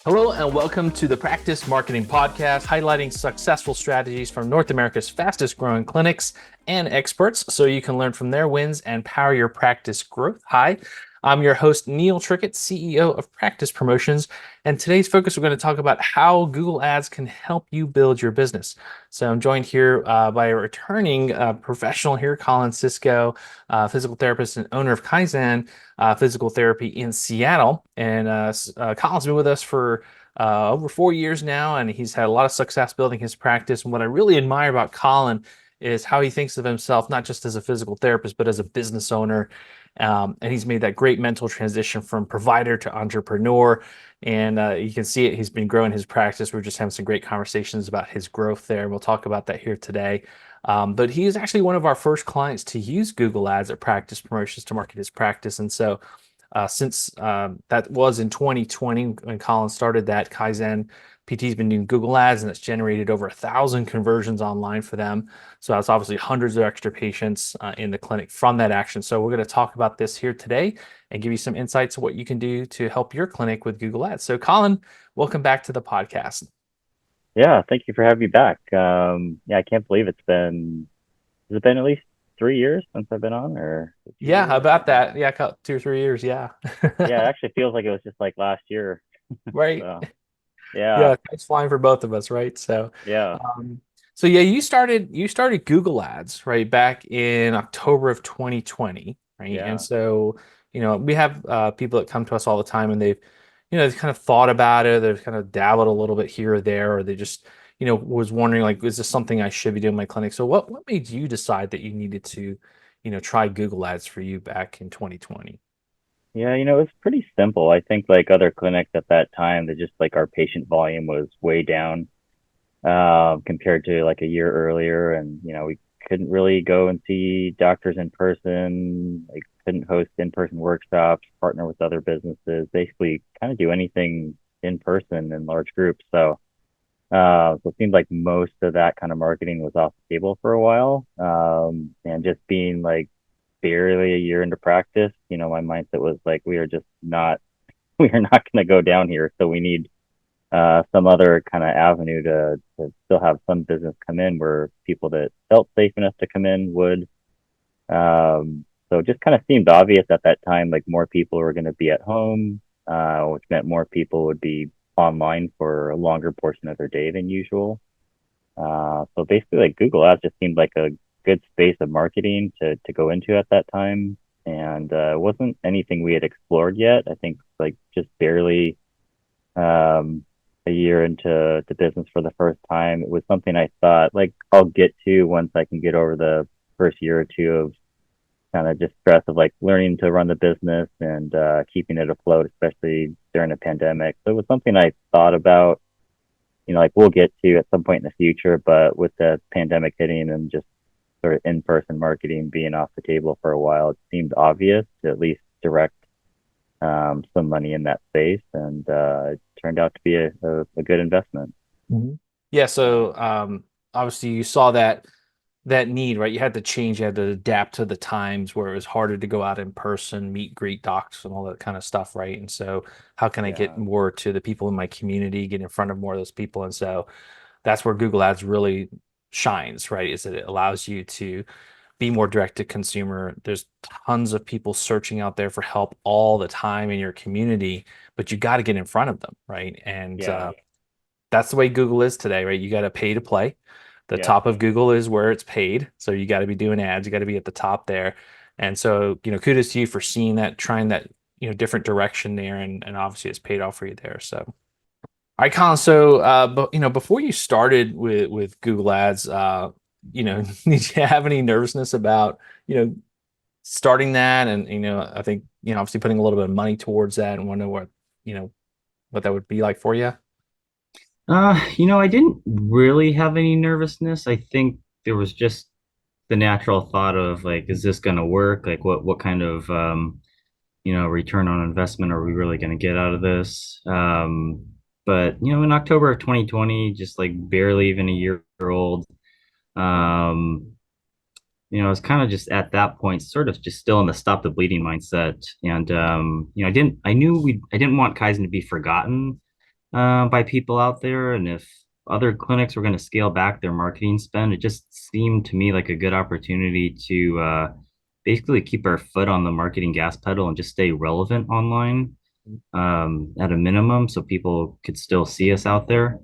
Hello and welcome to the Practice Marketing Podcast, highlighting successful strategies from North America's fastest growing clinics and experts so you can learn from their wins and power your practice growth. Hi, I'm your host, Neil Trickett, CEO of Practice Promotions. And today's focus, we're going to talk about how Google Ads can help you build your business. So I'm joined here by a returning professional here, Colin Sisco, physical therapist and owner of Kaizen Physical Therapy in Seattle. And Colin's been with us for over 4 years now, and he's had a lot of success building his practice. And what I really admire about Colin is how he thinks of himself, not just as a physical therapist, but as a business owner. And he's made that great mental transition from provider to entrepreneur. And you can see it. He's been growing his practice. We're just having some great conversations about his growth there. We'll talk about that here today. But he is actually one of our first clients to use Google Ads at Practice Promotions to market his practice. And so since that was in 2020 when Colin started that, Kaizen PT's been doing Google Ads, and it's generated over 1,000 conversions online for them. So that's obviously hundreds of extra patients in the clinic from that action. So we're going to talk about this here today and give you some insights of what you can do to help your clinic with Google Ads. So Colin, welcome back to the podcast. Yeah, thank you for having me back. Yeah, I can't believe has it been at least 3 years since I've been on, or 2 years? Yeah, how about that? Yeah, 2 or 3 years. Yeah. Yeah, it actually feels like it was just like last year. Right. So, yeah, Yeah, it's flying for both of us, right? So, yeah, um, so yeah, you started Google Ads right back in October of 2020, right? And yeah, so, we have people that come to us all the time, and they've kind of thought about it, they've kind of dabbled a little bit here or there, or they just, was wondering like, is this something I should be doing in my clinic? So, what made you decide that you needed to, try Google Ads for you back in 2020? yeah. It's pretty simple. I think like other clinics at that time, that just like our patient volume was way down compared to like a year earlier, and we couldn't really go and see doctors in person. Like couldn't host in-person workshops, partner with other businesses, basically kind of do anything in person in large groups. So it seemed like most of that kind of marketing was off the table for a while. And just being like barely a year into practice, my mindset was like, we are just not, we are not going to go down here. So we need some other kind of avenue to still have some business come in where people that felt safe enough to come in would. So it just kind of seemed obvious at that time, like more people were going to be at home, which meant more people would be online for a longer portion of their day than usual. So basically, like Google Ads just seemed like a good space of marketing to go into at that time, and it wasn't anything we had explored yet. I think like just barely um, a year into the business for the first time. It was something I thought like I'll get to once I can get over the first year or two of kind of just stress of like learning to run the business and keeping it afloat, especially during a pandemic. So it was something I thought about, like we'll get to at some point in the future, but with the pandemic hitting and just sort of in-person marketing being off the table for a while, it seemed obvious to at least direct some money in that space, and it turned out to be a good investment. Mhm. Yeah, so obviously you saw that need, right? You had to change, you had to adapt to the times where it was harder to go out in person, meet, greet docs and all that kind of stuff, right? And so how can I get Yeah, more to the people in my community, get in front of more of those people? And so that's where Google Ads really shines, right? Is that it allows you to be more direct to consumer. There's tons of people searching out there for help all the time in your community, but you got to get in front of them, right? And yeah, that's the way Google is today, right? You got to pay to play. The yeah. top of Google is where it's paid. So you got to be doing ads. You got to be at the top there. And so, kudos to you for seeing that, trying that, different direction there. And obviously it's paid off for you there. So, all right, Colin. So, but, before you started with Google Ads, did you have any nervousness about, starting that? And, I think, obviously putting a little bit of money towards that and wonder you know, what that would be like for you. I didn't really have any nervousness. I think there was just the natural thought of like, is this going to work? Like, what kind of return on investment are we really going to get out of this? But in October of 2020, just like barely even a year old, um, I was kind of just at that point, sort of just still in the stop the bleeding mindset. And I didn't want Kaizen to be forgotten. by people out there, and if other clinics were going to scale back their marketing spend, it just seemed to me like a good opportunity to basically keep our foot on the marketing gas pedal and just stay relevant online at a minimum, so people could still see us out there.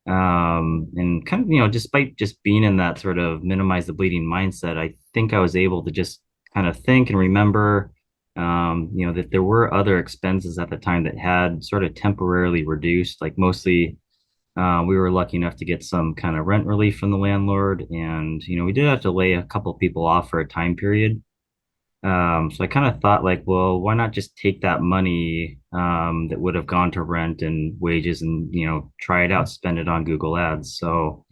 And kind of, despite just being in that sort of minimize the bleeding mindset, I think I was able to just kind of think and remember, that there were other expenses at the time that had sort of temporarily reduced, like mostly we were lucky enough to get some kind of rent relief from the landlord. And, we did have to lay a couple people off for a time period. So I kind of thought like, well, why not just take that money that would have gone to rent and wages and, try it out, spend it on Google Ads. So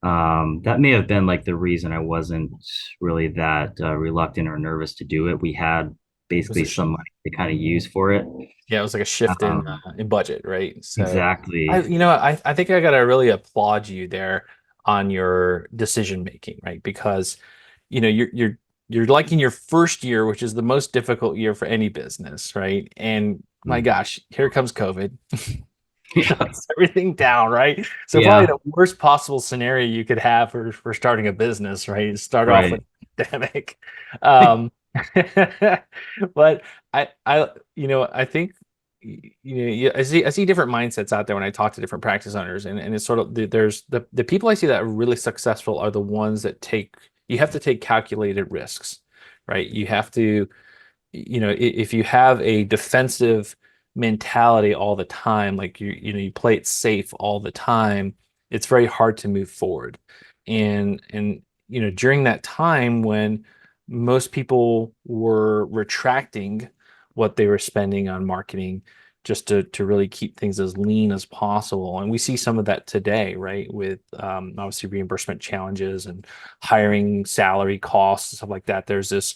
that may have been like the reason I wasn't really that reluctant or nervous to do it. We had It was basically a some money to kind of use for it. Yeah, it was like a shift Um, in budget, right? So exactly. I think I gotta really applaud you there on your decision making, right? Because you're like in your first year, which is the most difficult year for any business, right? And my gosh, here comes COVID. Yeah. Shuts everything down, right? So probably Yeah. the worst possible scenario you could have for starting a business, right? Start off with Right. a pandemic. Um, but I think I see different mindsets out there when I talk to different practice owners, and it's sort of there's the people I see that are really successful are the ones that you have to take calculated risks, right? You have to if you have a defensive mentality all the time, like you play it safe all the time, it's very hard to move forward. And during that time when most people were retracting what they were spending on marketing just to really keep things as lean as possible. And we see some of that today, right? With obviously reimbursement challenges and hiring salary costs and stuff like that. There's this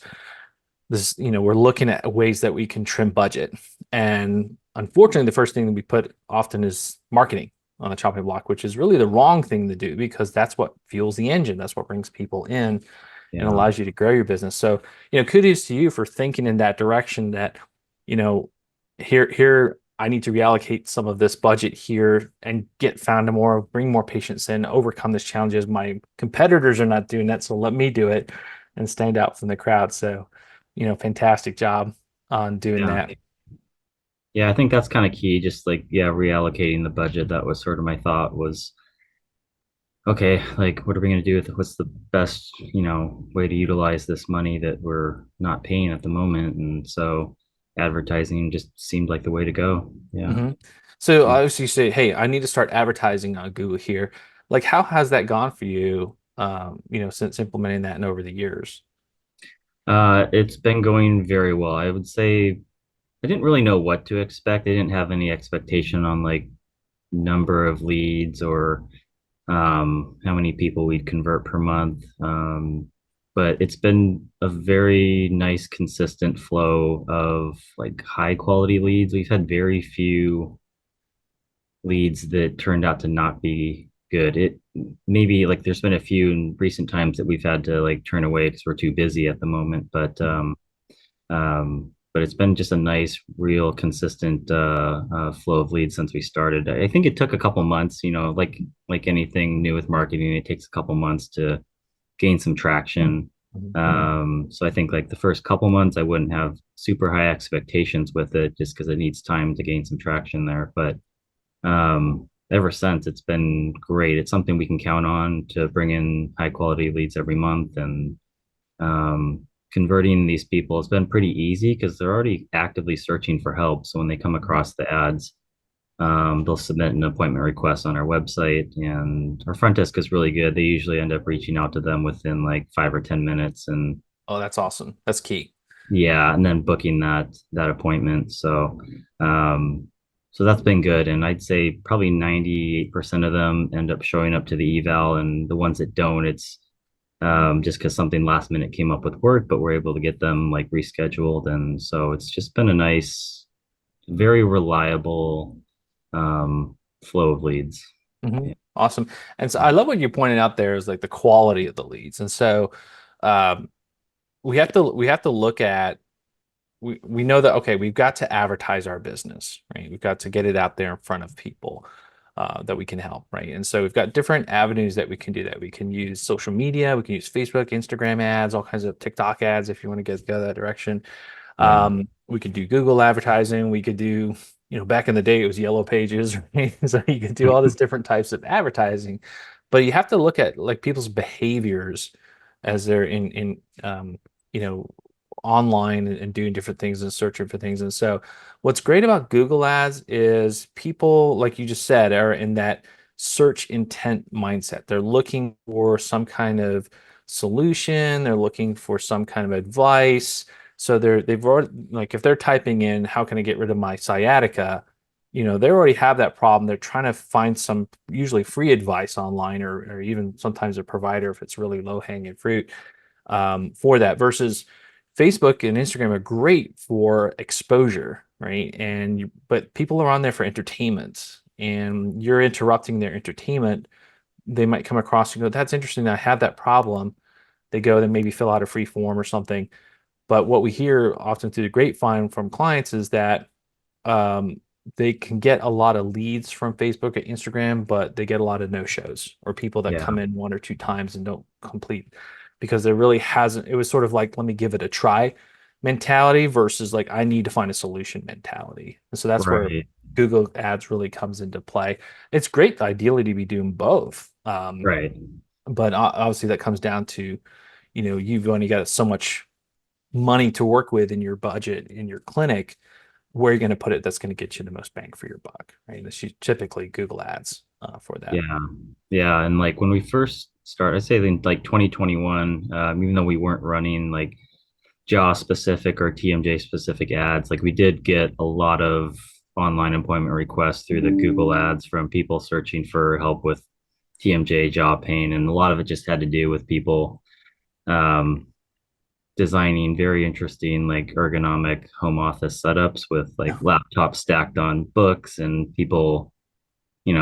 we're looking at ways that we can trim budget, and unfortunately the first thing that we put often is marketing on the chopping block, which is really the wrong thing to do because that's what fuels the engine, that's what brings people in and Yeah. allows you to grow your business. So kudos to you for thinking in that direction, that you know here I need to reallocate some of this budget here and bring more patients in, overcome this challenges. My competitors are not doing that, so let me do it and stand out from the crowd. So fantastic job on doing Yeah. that. Yeah, I think that's kind of key. Just like, yeah, reallocating the budget. That was sort of my thought was, okay, like, what are we going to do with it? What's the best, way to utilize this money that we're not paying at the moment? And so advertising just seemed like the way to go. Yeah. hmm So obviously you say, hey, I need to start advertising on Google here. Like, how has that gone for you, since implementing that and over the years? It's been going very well. I would say I didn't really know what to expect. I didn't have any expectation on like number of leads or how many people we'd convert per month. But it's been a very nice, consistent flow of like high quality leads. We've had very few leads that turned out to not be good. It maybe like there's been a few in recent times that we've had to like turn away because we're too busy at the moment. But it's been just a nice, real, consistent flow of leads since we started. I think it took a couple months, like anything new with marketing, it takes a couple months to gain some traction. Mhm. So I think like the first couple months, I wouldn't have super high expectations with it just because it needs time to gain some traction there. But ever since, it's been great. It's something we can count on to bring in high quality leads every month, and converting these people has been pretty easy because they're already actively searching for help. So when they come across the ads, they'll submit an appointment request on our website, and our front desk is really good. They usually end up reaching out to them within like 5 or 10 minutes, and Oh, that's awesome. That's key. yeah, and then booking that appointment. So that's been good, and I'd say probably 98% of them end up showing up to the eval, and the ones that don't, it's just because something last minute came up with work, but we're able to get them like rescheduled. And so it's just been a nice, very reliable flow of leads. hmm Yeah. Awesome. And so I love what you pointed out there is like the quality of the leads. And so um, we have to look at we know that okay, we've got to advertise our business, right? We've got to get it out there in front of people that we can help, right? And so we've got different avenues that we can do that. We can use social media, we can use Facebook, Instagram ads, all kinds of TikTok ads if you want to go that direction. Yeah. We could do Google advertising. We could do, back in the day, it was yellow pages, right? So you could do all these different types of advertising, but you have to look at like people's behaviors as they're you know, online and doing different things and searching for things. And so what's great about Google Ads is people, like you just said, are in that search intent mindset. They're looking for some kind of solution, they're looking for some kind of advice. So they've already like if they're typing in how can I get rid of my sciatica, they already have that problem. They're trying to find some usually free advice online or even sometimes a provider if it's really low hanging fruit for that versus Facebook and Instagram are great for exposure, right? But people are on there for entertainment and you're interrupting their entertainment. They might come across and go, that's interesting. I have that problem. They go, then maybe fill out a free form or something. But what we hear often through the grapevine from clients is that um, they can get a lot of leads from Facebook or Instagram, but they get a lot of no-shows or people that Yeah. come in one or two times and don't complete because there really hasn't, it was sort of like, let me give it a try mentality versus like, I need to find a solution mentality. And so that's where Right. Google Ads really comes into play. It's great, ideally, to be doing both. Right. But obviously that comes down to, you've only got so much money to work with in your budget in your clinic, where you're going to put it that's going to get you the most bang for your buck, right? That's typically Google Ads for that. Yeah. Yeah. And like when we first started, I say in like 2021, even though we weren't running like jaw specific or TMJ specific ads, like we did get a lot of online employment requests through the Google ads from people searching for help with TMJ jaw pain. And a lot of it just had to do with people um, designing very interesting, like ergonomic home office setups with like Yeah. laptops stacked on books and people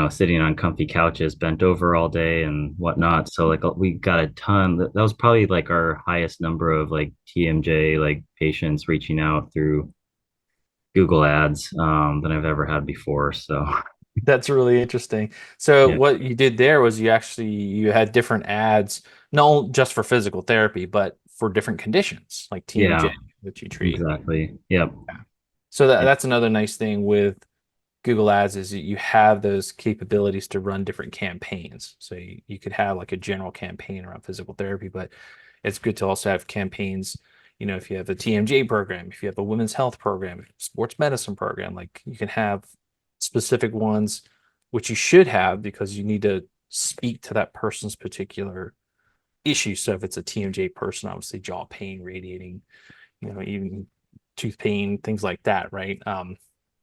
sitting on comfy couches, bent over all day and whatnot. So like we got a ton. That was probably like our highest number of like TMJ like patients reaching out through Google Ads than I've ever had before. So That's really interesting. So yeah, what you did there was you had different ads, not just for physical therapy, but for different conditions like yeah, TMJ, which you treat. exactly. Yep. Yeah. So Yeah. that's another nice thing with Google Ads is that you have those capabilities to run different campaigns. So you could have like a general campaign around physical therapy, but it's good to also have campaigns. If you have a TMJ program, if you have a women's health program, sports medicine program, like you can have specific ones, which you should have because you need to speak to that person's particular issue. So if it's a TMJ person, obviously jaw pain, radiating, even tooth pain, things like that, right?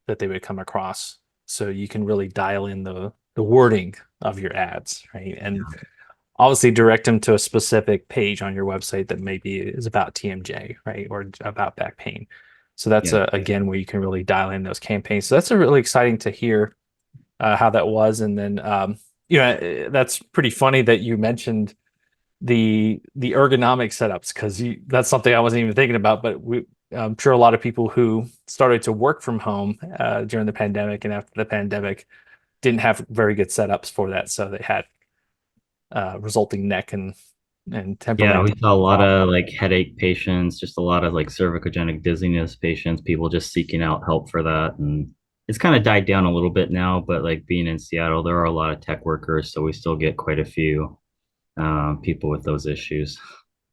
That they would come across. So you can really dial in the wording of your ads, right? And obviously direct them to a specific page on your website that maybe is about TMJ, right? Or about back pain. So that's Yeah. again where you can really dial in those campaigns. So that's a really exciting to hear how that was. And then that's pretty funny that you mentioned the ergonomic setups because that's something I wasn't even thinking about. But I'm sure a lot of people who started to work from home during the pandemic and after the pandemic didn't have very good setups for that, so they had resulting neck and Yeah, we temperamental saw a lot problems. of like headache patients, just a lot of like cervicogenic dizziness patients, people just seeking out help for that. And it's kind of died down a little bit now, but like being in Seattle, there are a lot of tech workers, so we still get quite a few people with those issues.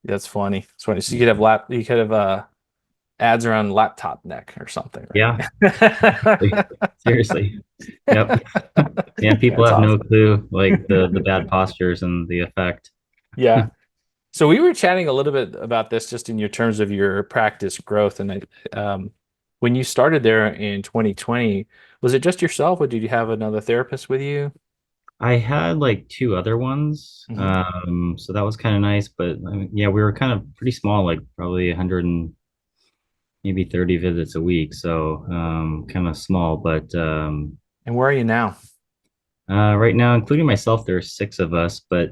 That's funny. It's funny. So you could have ads around laptop neck or something, Yeah, right? seriously. Yep. Yeah, people That's have no awesome. clue like the bad postures and the effect. Yeah. So we were chatting a little bit about this just in your terms of your practice growth. And when you started there in 2020, was it just yourself or did you have another therapist with you? I had like two other ones. Hmm. So that was kind of nice, but yeah, we were kind of pretty small, like probably 100 and maybe 30 visits a week. So kind of small, but And where are you now? right now, including myself, there's six of us, but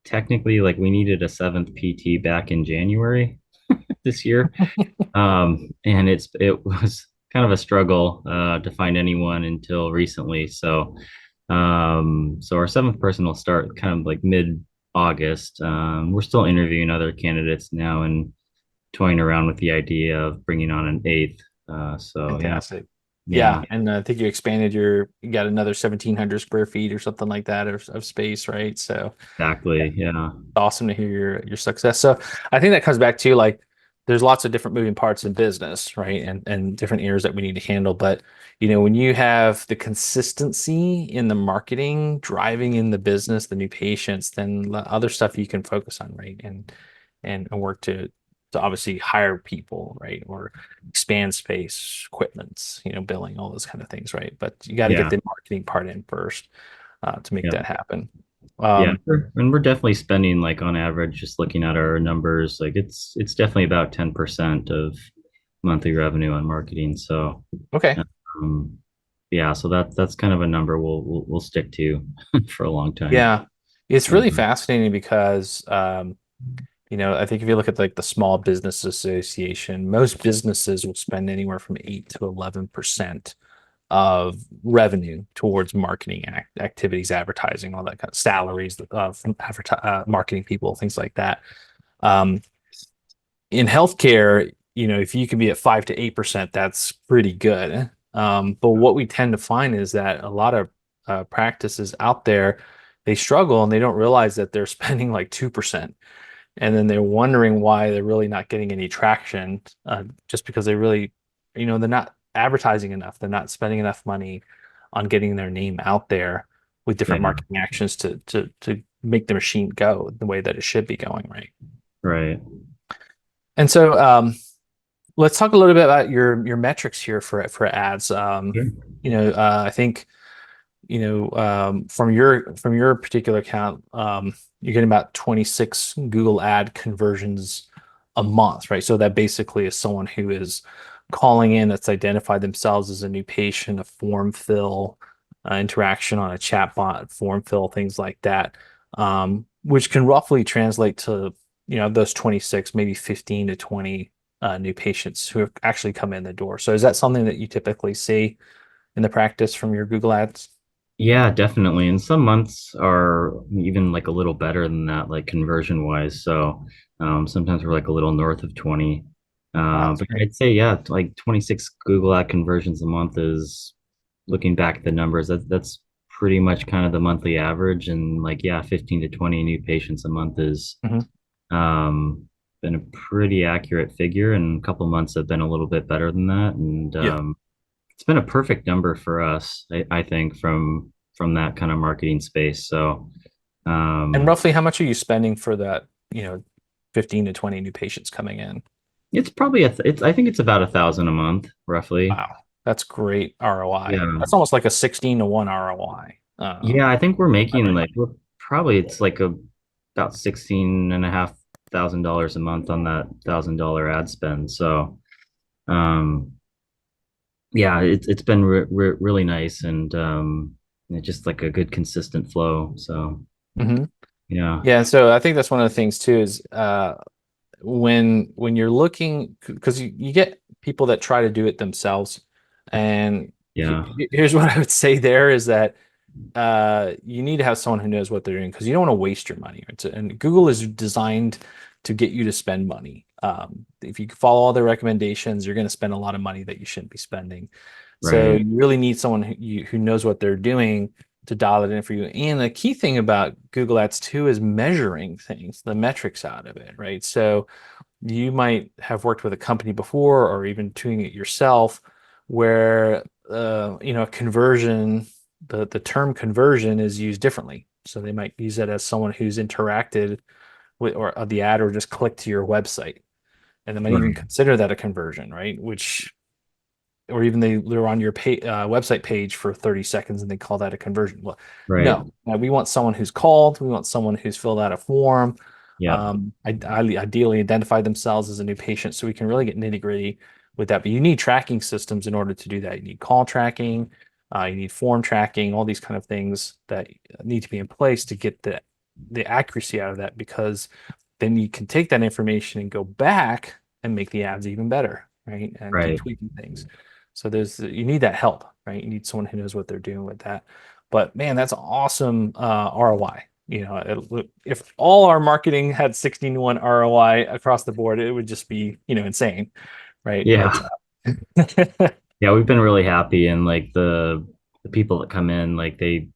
technically like we needed a seventh PT back in January. this year. And it was kind of a struggle to find anyone until recently. So our seventh person will start kind of like mid-August. We're still interviewing other candidates now and toying around with the idea of bringing on an eighth. So yeah, Fantastic. yeah, Yeah, and I think you got another 1,700 square feet or something like that of space, right? So exactly. Yeah, awesome to hear your success. So I think that comes back to like there's lots of different moving parts in business, right? And different areas that we need to handle. But when you have the consistency in the marketing driving in the business, the new patients, then other stuff you can focus on, right? And work to obviously hire people, right? Or expand space, equipment, billing, all those kind of things, right? But you got to get yeah, the marketing part in first to make yeah. that happen. Yeah, Um, and we're definitely spending like on average, just looking at our numbers, like it's definitely about 10% of monthly revenue on marketing. So okay. um, yeah, so that's kind of a number we'll stick to for a long time. Yeah. It's Yeah, really fascinating because I think if you look at like the Small Business Association, most businesses will spend anywhere from 8 to 11% of revenue towards marketing activities, advertising, all that kind of salaries from marketing people, things like that. Um, in healthcare, if you can be at 5 to 8%, that's pretty good. But what we tend to find is that a lot of practices out there, they struggle and they don't realize that they're spending like 2%. And then they're wondering why they're really not getting any traction, just because they're not advertising enough. They're not spending enough money on getting their name out there with different yeah, marketing actions to make the machine go the way that it should be going, right? right. And so let's talk a little bit about your metrics here for ads. Sure. I think from your particular account, you're getting about 26 Google ad conversions a month, right? So that basically is someone who is calling in that's identified themselves as a new patient, a form fill, interaction on a chatbot, form fill, things like that, which can roughly translate to, those 26, maybe 15 to 20 new patients who have actually come in the door. So is that something that you typically see in the practice from your Google ads? Yeah, definitely. And some months are even like a little better than that, like conversion wise. So sometimes we're like a little north of 20. Wow, that's But great. I'd say, yeah, like 26 Google ad conversions a month is looking back at the numbers, that's pretty much kind of the monthly average. And like, yeah, 15 to 20 new patients a month is Mhm. um, been a pretty accurate figure. And a couple months have been a little bit better than that. And Yeah. it's been a perfect number for us, I think, from that kind of marketing space. So And um, roughly how much are you spending for that, 15 to 20 new patients coming in? it's probably it's I think it's about 1,000 a month, roughly. Wow. That's great ROI. Yeah. That's almost like a 16 to 1 ROI. Yeah, I think we're making Right. like we're probably it's like about 16,500 a month on that $1,000 ad spend. So um yeah, it's been really nice and it's just like a good consistent flow. So Hmm. yeah, Yeah, so I think that's one of the things too is when you're looking because you get people that try to do it themselves, and yeah, here's what I would say there is that you need to have someone who knows what they're doing because you don't want to waste your money. Right? And Google is designed to get you to spend money. If you follow all their recommendations, you're going to spend a lot of money that you shouldn't be spending. So right, you really need someone who knows what they're doing to dial it in for you. And the key thing about Google Ads too is measuring things, the metrics out of it, right? So you might have worked with a company before or even doing it yourself where conversion, the term conversion is used differently. So they might use it as someone who's interacted with or the ad or just clicked to your website. And they might even right, consider that a conversion, right? Which or even they're on your website page for 30 seconds and they call that a conversion. Well, right. no, we want someone who's called, we want someone who's filled out a form, Yeah, ideally identify themselves as a new patient so we can really get nitty gritty with that. But you need tracking systems in order to do that. You need call tracking, you need form tracking, all these kind of things that need to be in place to get the accuracy out of that because then you can take that information and go back and make the ads even better, right? And keep Right. tweaking things. So you need that help, right? You need someone who knows what they're doing with that. But man, that's awesome ROI. If all our marketing had 16 to 1 ROI across the board, it would just be, insane, right? But Yeah. Yeah, we've been really happy, and like the people that come in, like the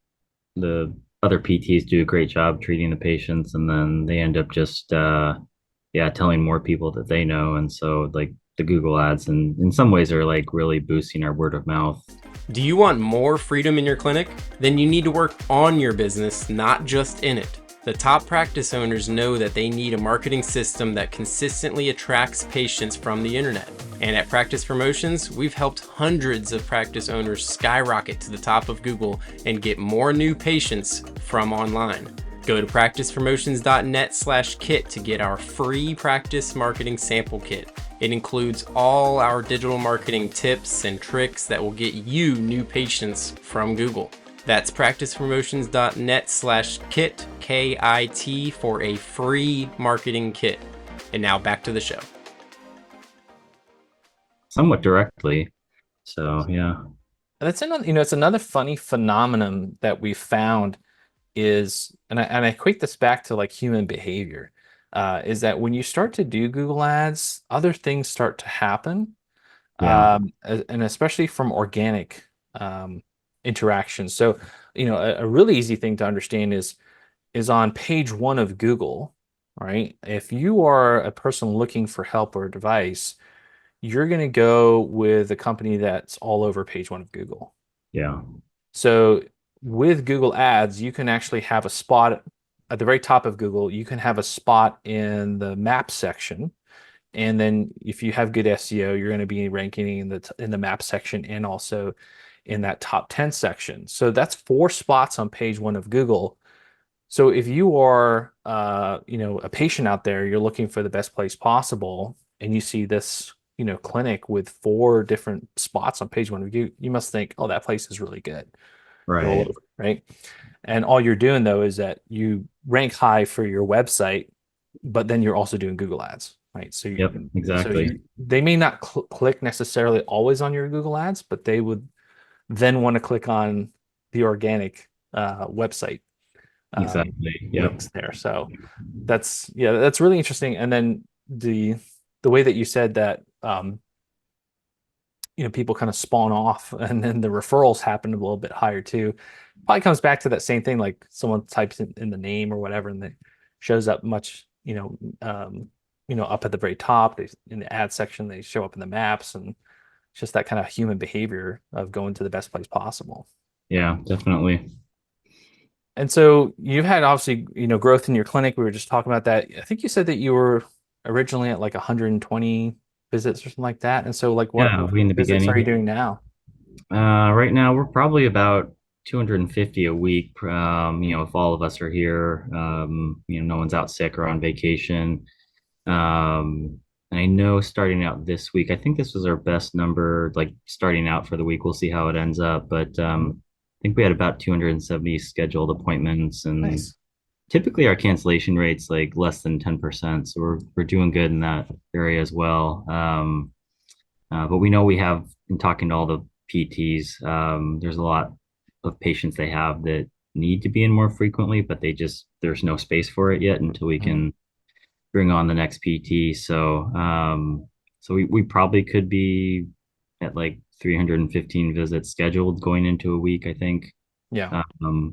other PTs do a great job treating the patients, and then they end up just yeah, telling more people that they know. And so like the Google ads and in some ways are like really boosting our word of mouth. Do you want more freedom in your clinic? Then you need to work on your business, not just in it. The top practice owners know that they need a marketing system that consistently attracts patients from the internet. And at Practice Promotions, we've helped hundreds of practice owners skyrocket to the top of Google and get more new patients from online. Go to practicepromotions.net/kit to get our free practice marketing sample kit. It includes all our digital marketing tips and tricks that will get you new patients from Google. That's practicepromotions.net/kit, KIT, for a free marketing kit. And now back to the show. Somewhat directly. So yeah. that's another, it's another funny phenomenon that we found is, and I equate this back to like human behavior, is that when you start to do Google ads, other things start to happen, Yeah. and especially from organic interactions. So, a really easy thing to understand is on page one of Google, right? If you are a person looking for help or advice, you're going to go with a company that's all over page one of Google. Yeah. So with Google Ads, you can actually have a spot at the very top of Google. You can have a spot in the map section. And then if you have good SEO, you're going to be ranking in the map section and also in that top 10 section. So that's 4 spots on page one of Google. So if you are a patient out there, you're looking for the best place possible, and you see this, clinic with 4 different spots on page one of Google, you must think, oh, that place is really good. Roll Right. over, right? And all you're doing though is that you rank high for your website, but then you're also doing Google ads, right? Yep, exactly. They may not click necessarily always on your Google ads, but they would then want to click on the organic website Exactly. Yep. links there. So that's really interesting. And then the way that you said that people kind of spawn off and then the referrals happen a little bit higher too. Probably comes back to that same thing, like someone types in the name or whatever and it shows up much, up at the very top. In the ad section, they show up in the maps, and it's just that kind of human behavior of going to the best place possible. Yeah, definitely. And so you've had obviously, growth in your clinic. We were just talking about that. I think you said that you were originally at like 120 visits or something like that. And so like Yeah, what we in the visits are you beginning. doing now? Right now we're probably about 250 a week. If all of us are here, no one's out sick or on vacation. And I know starting out this week, I think this was our best number, like starting out for the week. We'll see how it ends up, but I think we had about 270 scheduled appointments, and Nice. typically our cancellation rate's like less than 10%. So we're doing good in that area as well. But we know we have, in talking to all the PTs, there's a lot of patients they have that need to be in more frequently, but there's no space for it yet until we Mhm. can bring on the next PT. So we probably could be at like 315 visits scheduled going into a week, I think. Yeah.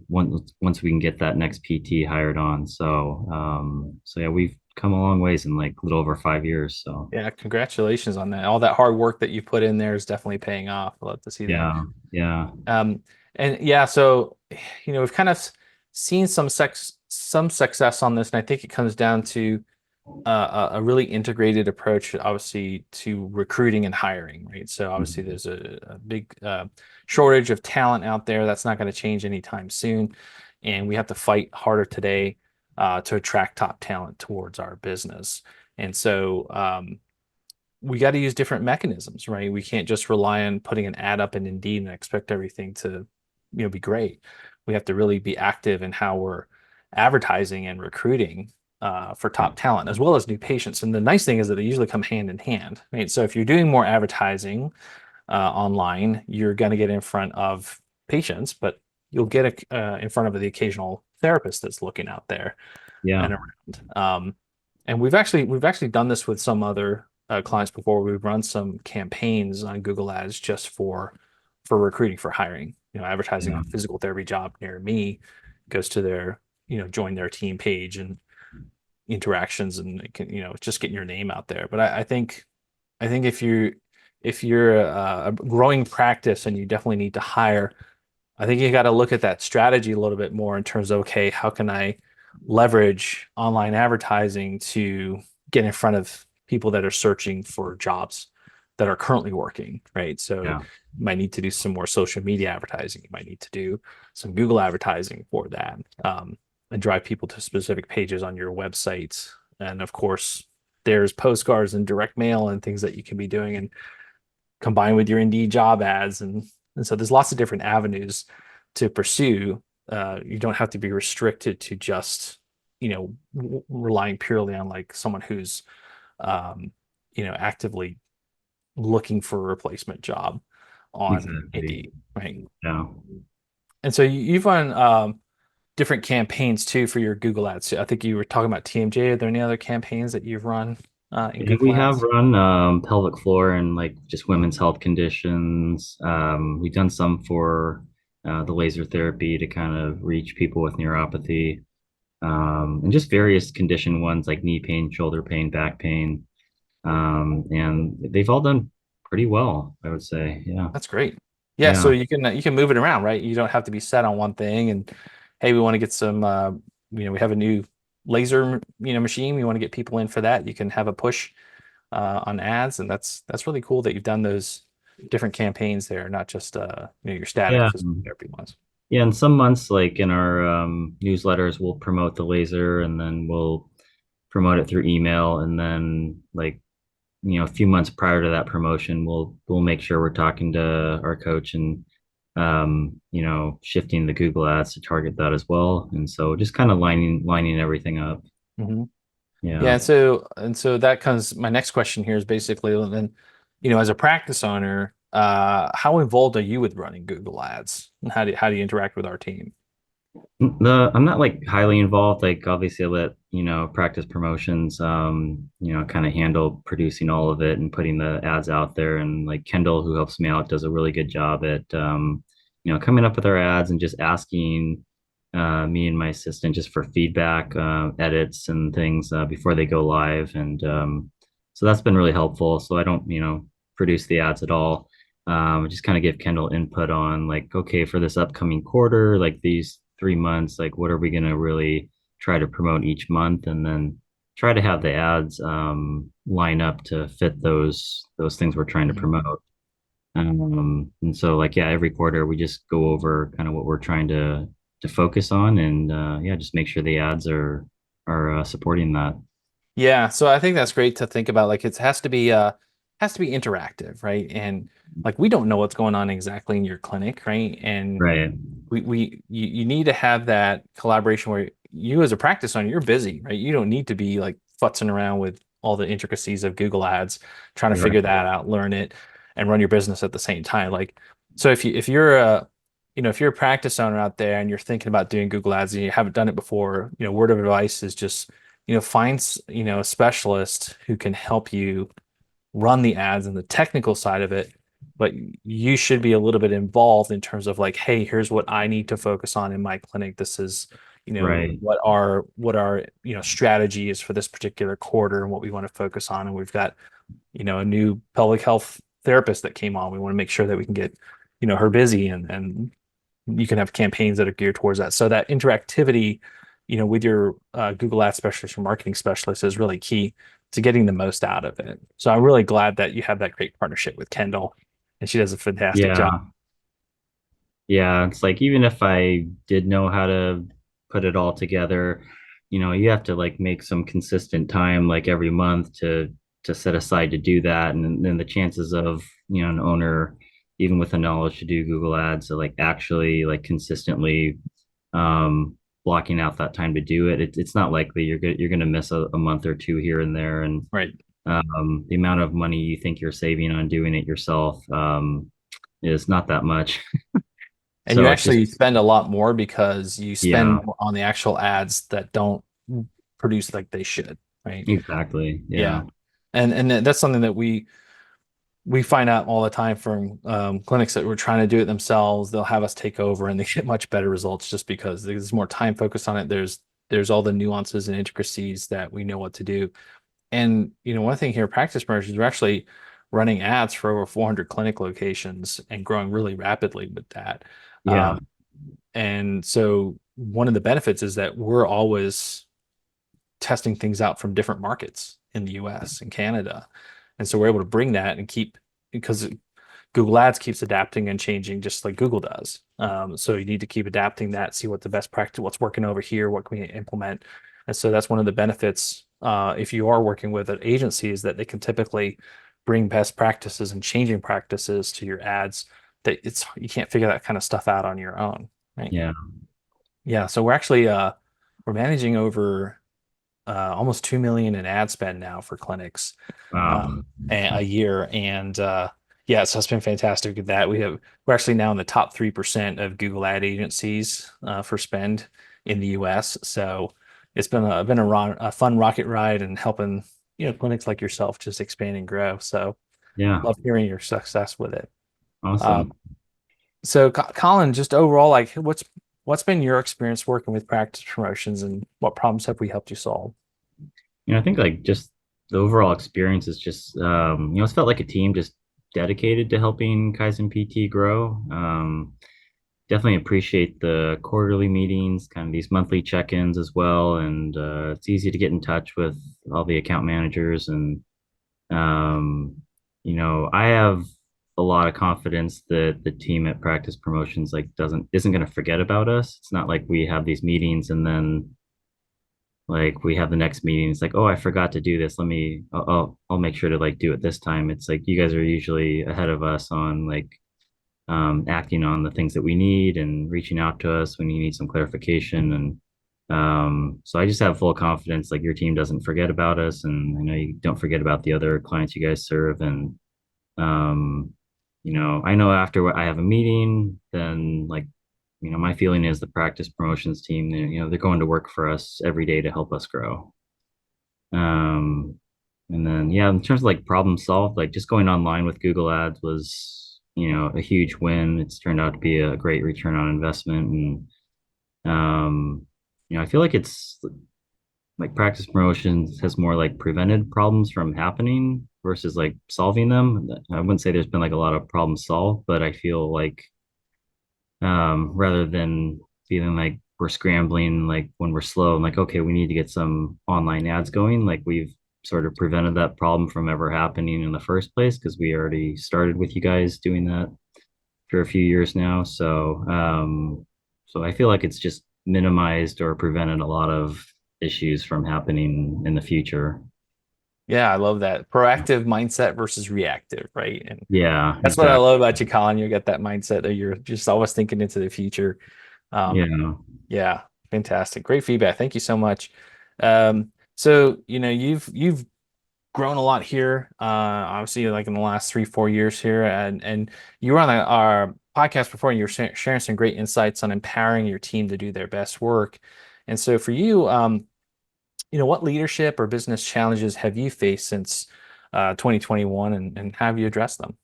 Once we can get that next PT hired on. So yeah, we've come a long ways in like a little over 5 years. So Yeah. Congratulations on that. All that hard work that you put in there is definitely paying off. I'd love to see that. yeah, yeah, Um, and yeah, so we've kind of seen some success on this, and I think it comes down to a really integrated approach, obviously, to recruiting and hiring, right? So obviously, there's a big shortage of talent out there. That's not going to change anytime soon, and we have to fight harder today to attract top talent towards our business. And so we got to use different mechanisms, right? We can't just rely on putting an ad up in Indeed and expect everything to, be great. We have to really be active in how we're advertising and recruiting for top talent as well as new patients. And the nice thing is that they usually come hand in hand, right? So if you're doing more advertising online, you're going to get in front of patients, but you'll get in front of the occasional therapist that's looking out there Yeah. and around. And we've actually done this with some other clients before. We've run some campaigns on Google Ads just for recruiting, for hiring. Advertising Yeah. a physical therapy job near me goes to their join their team page and interactions, and it can, just getting your name out there. But I think if you're a growing practice and you definitely need to hire, I think you got to look at that strategy a little bit more in terms of, okay, how can I leverage online advertising to get in front of people that are searching for jobs that are currently working, right? So Yeah. you might need to do some more social media advertising. You might need to do some Google advertising for that, and drive people to specific pages on your website. And of course, there's postcards and direct mail and things that you can be doing, and combined with your Indeed job ads. And so there's lots of different avenues to pursue. You don't have to be restricted to just, relying purely on like someone who's, actively looking for a replacement job on Exactly. Indeed, right? Yeah. And so you've run different campaigns too for your Google ads. I think you were talking about TMJ. Are there any other campaigns that you've run in Yeah, we Google have ads? run pelvic floor and like just women's health conditions. We've done some for the laser therapy to kind of reach people with neuropathy, and just various condition ones like knee pain, shoulder pain, back pain. And they've all done pretty well, I would say. Yeah. That's great. Yeah, so Yeah. you can move it around, right? You don't have to be set on one thing. And hey, we want to get some, we have a new laser, machine. We want to get people in for that. You can have a push on ads, and that's really cool that you've done those different campaigns there, not just your static Yeah. physical therapy ones. Yeah. And some months, like in our newsletters, we'll promote the laser and then we'll promote it through email. And then like a few months prior to that promotion, we'll make sure we're talking to our coach and shifting the Google ads to target that as well. And so just kind of lining everything up. Mhm. Yeah, Yeah. and so that comes. My next question here is basically then, as a practice owner, how involved are you with running Google Ads, and how do you interact with our team? I'm not like highly involved. Like obviously I let, practice promotions, kind of handle producing all of it and putting the ads out there. And like Kendall, who helps me out, does a really good job at, coming up with our ads and just asking me and my assistant just for feedback, edits and things before they go live. And so that's been really helpful. So I don't, produce the ads at all. Just kind of give Kendall input on like, okay, for this upcoming quarter, like these 3 months, like what are we going to really try to promote each month, and then try to have the ads line up to fit those things we're trying to Mhm. promote. And so like yeah, every quarter we just go over kind of what we're trying to focus on, and yeah, just make sure the ads are supporting that. Yeah, so I think that's great to think about. Like it has to be interactive, right? And like we don't know what's going on exactly in your clinic, right? And Right. you need to have that collaboration where you as a practice owner, you're busy, right? You don't need to be like futzing around with all the intricacies of Google Ads, trying to Right. figure that out, learn it, and run your business at the same time. Like, so if you're a practice owner out there and you're thinking about doing Google Ads and you haven't done it before, word of advice is just, find a specialist who can help you run the ads and the technical side of it, but you should be a little bit involved in terms of like, hey, here's what I need to focus on in my clinic. This is, Right. what our strategy is for this particular quarter and what we want to focus on. And we've got, a new pelvic health therapist that came on. We want to make sure that we can get, her busy, and you can have campaigns that are geared towards that. So that interactivity, with your Google Ads specialist or marketing specialist is really key to getting the most out of it. So I'm really glad that you have that great partnership with Kendall, and she does a fantastic job. Yeah. Yeah, it's like even if I did know how to put it all together, you have to like make some consistent time like every month to set aside to do that. And then the chances of, an owner, even with the knowledge to do Google Ads, to like actually like consistently blocking out that time to do it, it's not likely you're going to miss a month or two here and there. And Right. the amount of money you think you're saving on doing it yourself is not that much. And you So it's just, actually spend a lot more because you spend yeah, more on the actual ads that don't produce like they should, right? exactly. Yeah. Yeah. And that's something that we find out all the time from clinics that we're trying to do it themselves. They'll have us take over and they get much better results just because there's more time focused on it. There's all the nuances and intricacies that we know what to do. And one thing here, practice promotions, we're actually running ads for over 400 clinic locations and growing really rapidly with that. Yeah. And so one of the benefits is that we're always testing things out from different markets in the US and Canada. And so we're able to bring that and keep, because Google Ads keeps adapting and changing just like Google does. So you need to keep adapting that, see what the best practice, what's working over here, what can we implement. And so that's one of the benefits if you are working with an agency is that they can typically bring best practices and changing practices to your ads that you can't figure that kind of stuff out on your own, right? Yeah. Yeah, so we're actually we're managing over almost 2 million in ad spend now for clinics Wow. a year. And yeah, so it's been fantastic with that. We're actually now in the top 3% of Google ad agencies for spend in the US. So it's been a fun rocket ride and helping, clinics like yourself just expand and grow. So Yeah. love hearing your success with it. Awesome. Um, so Colin, just overall, like what's been your experience working with practice promotions and what problems have we helped you solve? I think like just the overall experience is just, it's felt like a team just dedicated to helping Kaizen PT grow. Definitely appreciate the quarterly meetings, kind of these monthly check-ins as well. And it's easy to get in touch with all the account managers. And, um, I have a lot of confidence that the team at Practice Promotions like isn't going to forget about us. It's not like we have these meetings and then like we have the next meeting. It's like, oh, I forgot to do this. I'll make sure to like do it this time. It's like you guys are usually ahead of us on like acting on the things that we need and reaching out to us when you need some clarification. And so I just have full confidence like your team doesn't forget about us, and I know you don't forget about the other clients you guys serve. And um, I know after I have a meeting, then like my feeling is the practice promotions team, they're going to work for us every day to help us grow. Um, and then, yeah, in terms of like problem solved, like just going online with Google Ads was, a huge win. It's turned out to be a great return on investment. And, I feel like it's like practice promotions has more like prevented problems from happening versus like solving them. I wouldn't say there's been like a lot of problems solved, but I feel like rather than feeling like we're scrambling, like when we're slow and like, okay, we need to get some online ads going. Like we've sort of prevented that problem from ever happening in the first place because we already started with you guys doing that for a few years now. So I feel like it's just minimized or prevented a lot of issues from happening in the future. Yeah, I love that. Proactive mindset versus reactive, right? And Yeah, that's what I exactly. love about you, Colin. You got that mindset that you're just always thinking into the future. Um, Yeah. yeah, fantastic. Great feedback. Thank you so much. So you've grown a lot here. Obviously, like in the last 3-4 years here, and you were on our podcast before, and you were sharing some great insights on empowering your team to do their best work. And so for you, what leadership or business challenges have you faced since 2021, and how have you addressed them?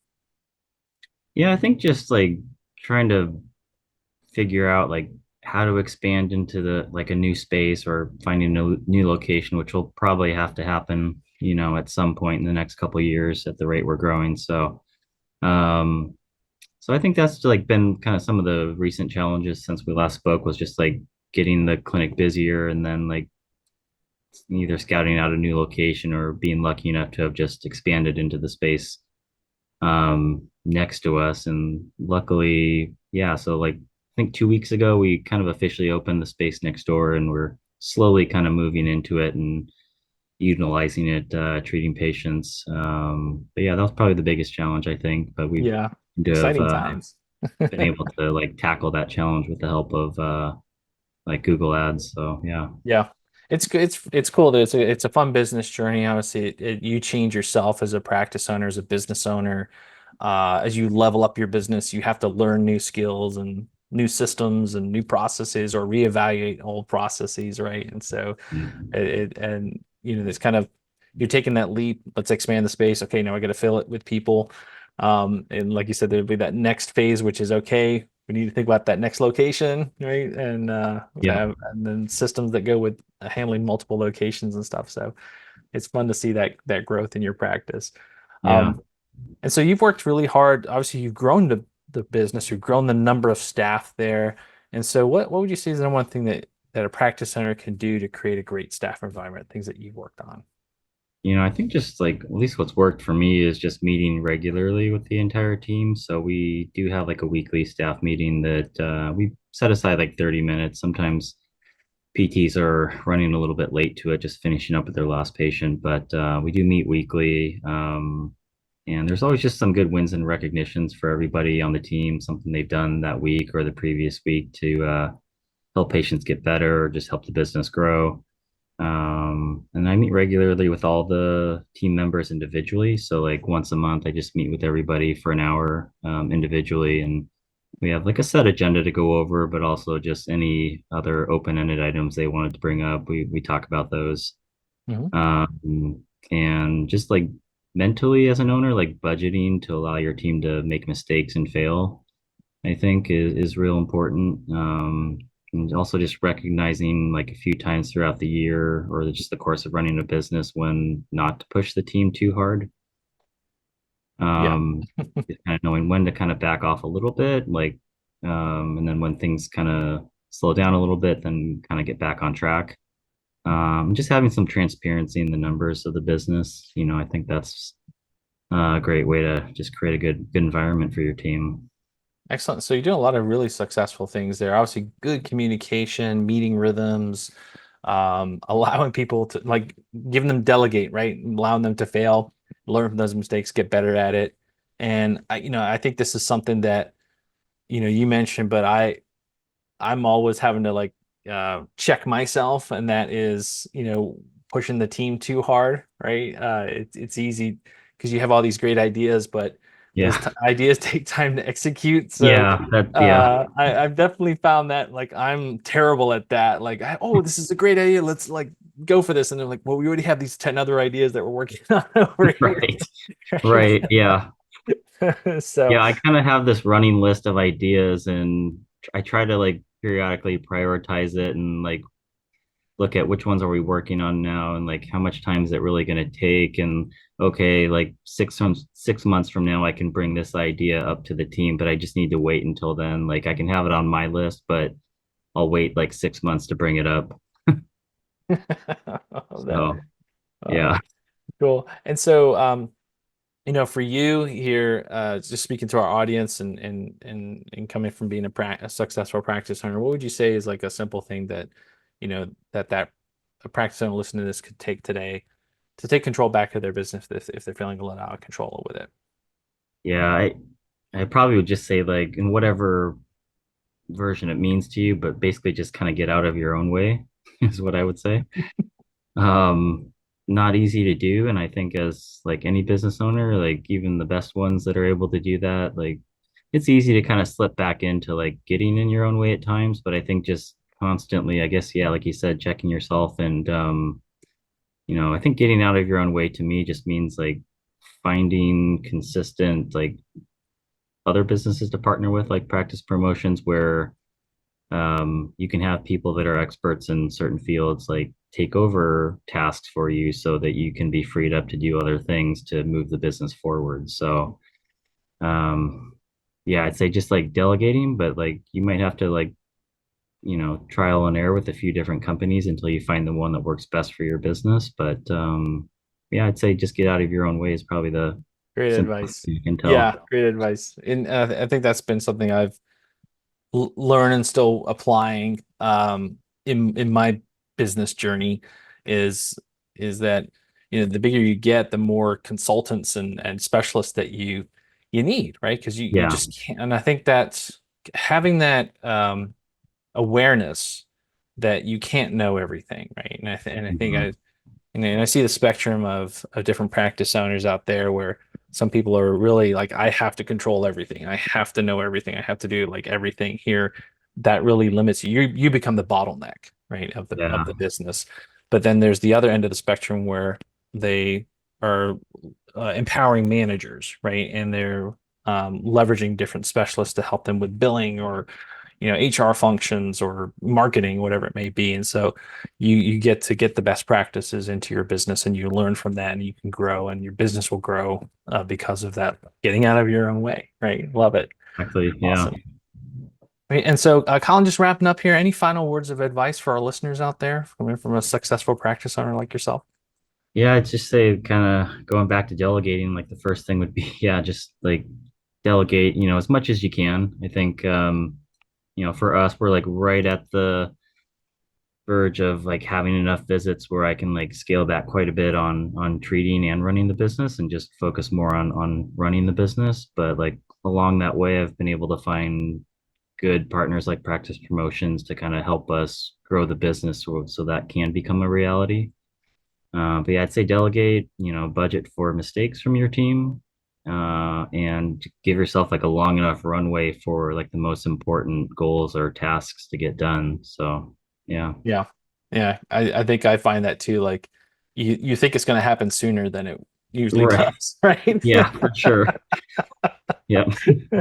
Yeah, I think just like trying to figure out like how to expand into the like a new space or finding a new location, which will probably have to happen, at some point in the next couple of years at the rate we're growing. Um, so I think that's like been kind of some of the recent challenges since we last spoke was just like getting the clinic busier and then like either scouting out a new location or being lucky enough to have just expanded into the space next to us. And luckily, yeah, so like I think 2 weeks ago we kind of officially opened the space next door and we're slowly kind of moving into it and utilizing it, treating patients. But yeah, that was probably the biggest challenge, I think. But we've Yeah, have exciting times. been able to like tackle that challenge with the help of like Google Ads. So yeah. Yeah. It's cool that it's a fun business journey. Obviously, you change yourself as a practice owner, as a business owner. As you level up your business, you have to learn new skills and new systems and new processes, or reevaluate old processes, right? And so Mhm. and it's kind of, you're taking that leap. Let's expand the space. Okay, now I got to fill it with people. And like you said, there'll be that next phase, which is okay. We need to think about that next location, right? Yeah. And then systems that go with handling multiple locations and stuff. So it's fun to see that growth in your practice. Yeah. And so you've worked really hard. Obviously, you've grown the business, you've grown the number of staff there. And so what would you say is the number one thing that a practice owner can do to create a great staff environment, things that you've worked on? I think just like at least what's worked for me is just meeting regularly with the entire team. So we do have like a weekly staff meeting that we set aside like 30 minutes. Sometimes PTs are running a little bit late to it, just finishing up with their last patient, but we do meet weekly. And there's always just some good wins and recognitions for everybody on the team, something they've done that week or the previous week to help patients get better or just help the business grow. And I meet regularly with all the team members individually. So like once a month, I just meet with everybody for an hour individually, and we have like a set agenda to go over, but also just any other open-ended items they wanted to bring up. We talk about those. Mhm. And just like mentally as an owner, like budgeting to allow your team to make mistakes and fail, I think is real important. And also just recognizing like a few times throughout the year or just the course of running a business when not to push the team too hard. Yeah. Just kind of knowing when to kind of back off a little bit, like, and then when things kind of slow down a little bit, then kind of get back on track. Just having some transparency in the numbers of the business, I think that's a great way to just create a good environment for your team. Excellent. So you're doing a lot of really successful things there. Obviously, good communication, meeting rhythms, allowing people to, like, giving them delegate, right? Allowing them to fail, learn from those mistakes, get better at it. And I think this is something that, you mentioned, but I'm always having to, like, check myself, and that is, pushing the team too hard, right? It's easy because you have all these great ideas, but those Yeah. ideas take time to execute. So Yeah. I've definitely found that, like, I'm terrible at that. Like, oh, this is a great idea. Let's, like, go for this. And they're like, well, we already have these 10 other ideas that we're working on over here. Right. Right. Right. Yeah. So Yeah. I kind of have this running list of ideas and I try to like periodically prioritize it and like look at which ones are we working on now and like how much time is it really going to take, and okay, like 6 months from now I can bring this idea up to the team, but I just need to wait until then. Like I can have it on my list, but I'll wait like 6 months to bring it up. that So uh, yeah. cool. And so for you here, just speaking to our audience and coming from being a successful practice owner, what would you say is like a simple thing that, that a practice owner listening to this could take today to take control back of their business if they're feeling a little out of control with it? Yeah, I probably would just say like in whatever version it means to you, but basically just kind of get out of your own way is what I would say. um Not easy to do, and I think as like any business owner, like even the best ones that are able to do that, like it's easy to kind of slip back into like getting in your own way at times, but I think just constantly, I guess, yeah, like you said, checking yourself and I think getting out of your own way to me just means like finding consistent like other businesses to partner with, like practice promotions where you can have people that are experts in certain fields like take over tasks for you so that you can be freed up to do other things to move the business forward. So um yeah, I'd say just like delegating, but like you might have to like trial and error with a few different companies until you find the one that works best for your business. But yeah, I'd say just get out of your own way is probably the Great simplest advice. thing you can tell. Yeah, great advice. And I think that's been something I've learned and still applying in my business journey is that the bigger you get, the more consultants and specialists that you need, right? Because you Yeah. just can't. And I think that's having that awareness that you can't know everything, right? And I think and I see the spectrum of different practice owners out there where some people are really like, I have to control everything. I have to know everything. I have to do like everything here. That really limits you. You become the bottleneck, right, of Yeah, the business. But then there's the other end of the spectrum where they are empowering managers, right? And they're leveraging different specialists to help them with billing or HR functions or marketing, whatever it may be. And so you get to get the best practices into your business, and you learn from that, and you can grow, and your business will grow because of that, getting out of your own way, right? Love it. exactly. Yeah. Awesome. Right. And so, Colin, just wrapping up here, any final words of advice for our listeners out there coming from a successful practice owner like yourself? Yeah, I'd just say kind of going back to delegating, like the first thing would be, yeah, just like delegate, as much as you can. I think, for us, we're like right at the verge of like having enough visits where I can like scale back quite a bit on treating and running the business and just focus more on running the business. But like along that way, I've been able to find good partners like Practice Promotions to kind of help us grow the business so that can become a reality. But yeah, I'd say delegate, budget for mistakes from your team, and give yourself like a long enough runway for like the most important goals or tasks to get done. So yeah. Yeah. Yeah. I think I find that too. Like you think it's going to happen sooner than it usually Right. does, right? Yeah, for sure. Yep.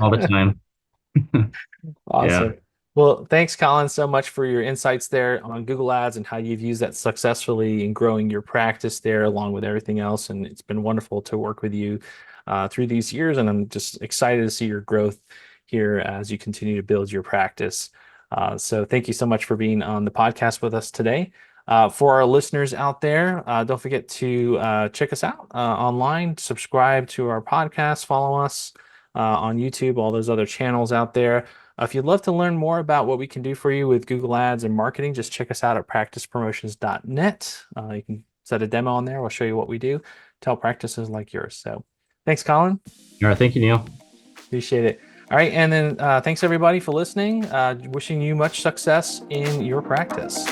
All the time. Yeah. Awesome. Well, thanks, Colin, so much for your insights there on Google Ads and how you've used that successfully in growing your practice there, along with everything else. And it's been wonderful to work with you through these years. And I'm just excited to see your growth here as you continue to build your practice. So thank you so much for being on the podcast with us today. For our listeners out there, don't forget to check us out online, subscribe to our podcast, follow us on YouTube, all those other channels out there. If you'd love to learn more about what we can do for you with Google Ads and marketing, just check us out at practicepromotions.net. You can set a demo on there. We'll show you what we do to help practices like yours. So thanks, Colin. All right. Thank you, Neil. Appreciate it. All right. And then thanks, everybody, for listening. Wishing you much success in your practice.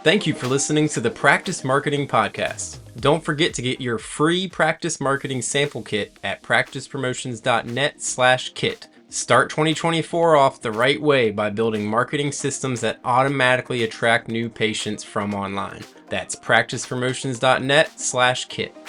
Thank you for listening to the Practice Marketing Podcast. Don't forget to get your free practice marketing sample kit at practicepromotions.net/kit. Start 2024 off the right way by building marketing systems that automatically attract new patients from online. That's practicepromotions.net/kit.